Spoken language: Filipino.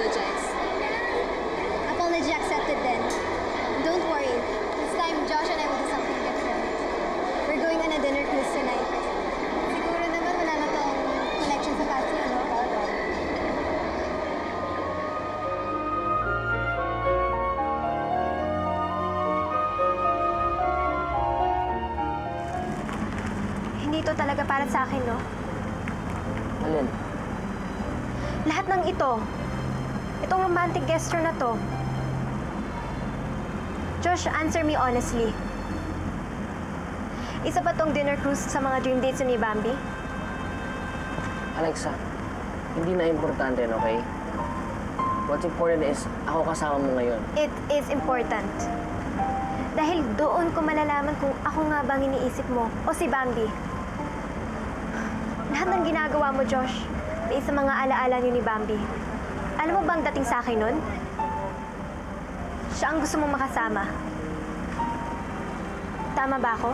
apologize. Apology accepted then. Don't worry. This time, Josh and I will do something different. We're going on a dinner cruise tonight. Siguro naman wala na tong connection sa past, ano? Hindi ito talaga para sa akin, no? Alin? Lahat ng ito. Itong romantic gesture na to. Josh, answer me honestly. Isa ba tong dinner cruise sa mga dream dates ni Bambi? Alexa, hindi na importante, okay? What's important is, ako kasama mo ngayon. It is important. Dahil doon ko malalaman kung ako nga bang iniisip mo o si Bambi. Lahat ng ginagawa mo, Josh, ay sa mga alaala niyo ni Bambi. Alam mo bang dating sa akin nun? Siya ang gusto mong makasama. Tama ba ako?